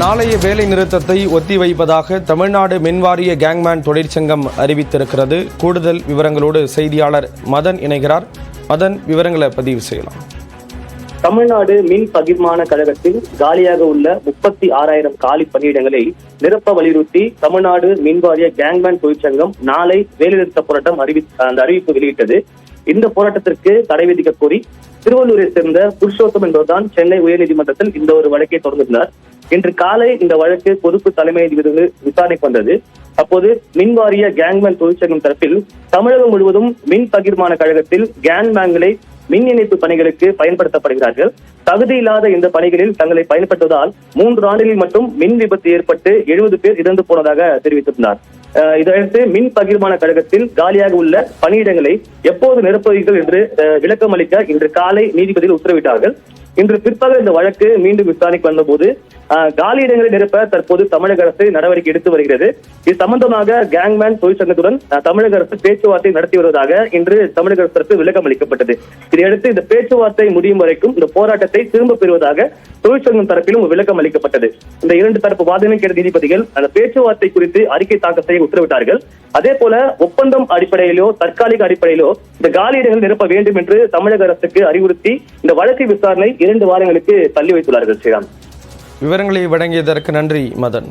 நாளைய வேலை நிறுத்தத்தை ஒத்திவைப்பதாக தமிழ்நாடு மின்வாரிய கேங்மேன் தொழிற்சங்கம் அறிவித்திருக்கிறது. கூடுதல் விவரங்களோடு செய்தியாளர் மதன் இணைகிறார். மதன், விவரங்களை பதிவு செய்யலாம். தமிழ்நாடு மின் பகிர்மான கழகத்தில் காலியாக உள்ள 36,000 காலி பணியிடங்களை நிரப்ப வலியுறுத்தி தமிழ்நாடு மின்வாரிய கேங்மேன் தொழிற்சங்கம் நாளை வேலைநிறுத்த போராட்டம் அறிவிப்பு வெளியிட்டது. இந்த போராட்டத்திற்கு தடை விதிக்க கோரி திருவள்ளூரை சேர்ந்த புருஷோத்தம் என்பவர்தான் சென்னை உயர்நீதிமன்றத்தில் இந்த ஒரு வழக்கை தொடர்ந்துள்ளார். இன்று காலை இந்த வழக்கு பொறுப்பு தலைமை நீதிபதி விசாரணைக்கு வந்தது. அப்போது மின்வாரிய கேங்மேன் தொழிற்சங்கம் தரப்பில் தமிழகம் முழுவதும் மின் பகிர்மான கழகத்தில் கேங்மேன்களை மின் இணைப்பு பணிகளுக்கு பயன்படுத்தப்படுகிறார்கள். தகுதியில்லாத இந்த பணிகளில் தங்களை பயன்படுத்துவதால் 3 ஆண்டுகளில் மட்டும் மின் விபத்து ஏற்பட்டு 70 பேர் இறந்து போனதாக தெரிவித்திருந்தார். இதையடுத்து மின் பகிர்மான கழகத்தில் காலியாக உள்ள பணியிடங்களை எப்போது நிரப்புவீர்கள் என்று விளக்கம் அளிக்க இன்று காலை நீதிபதிகள் உத்தரவிட்டார்கள். இன்று பிற்பகல் இந்த வழக்கு மீண்டும் விசாரணைக்கு வந்தபோது காலியிடங்களை நிரப்ப தற்போது தமிழக அரசு நடவடிக்கை எடுத்து வருகிறது. இது சம்பந்தமாக கேங்மேன் தொழிற்சங்கத்துடன் தமிழக அரசு பேச்சுவார்த்தை நடத்தி வருவதாக இன்று தமிழக அரசு தரப்பு விளக்கம் அளிக்கப்பட்டது. இதையடுத்து இந்த பேச்சுவார்த்தை முடியும் வரைக்கும் இந்த போராட்டத்தை திரும்ப பெறுவதாக தொழிற்சங்கம் தரப்பிலும் விளக்கம் அளிக்கப்பட்டது. இந்த 2 தரப்பு வாதங்களை கேட்ட நீதிபதிகள் அந்த பேச்சுவார்த்தை குறித்து அறிக்கை தாக்கல் செய்ய உத்தரவிட்டார்கள். அதே போல ஒப்பந்தம் அடிப்படையிலோ தற்காலிக அடிப்படையிலோ இந்த காலியிடங்கள் நிரப்ப வேண்டும் என்று தமிழக அரசுக்கு அறிவுறுத்தி இந்த வழக்கு விசாரணை 2 வாரங்களுக்கு தள்ளி வைத்துள்ளார்கள். ஸ்ரீராம், விவரங்களை வழங்கியதற்கு நன்றி மதன்.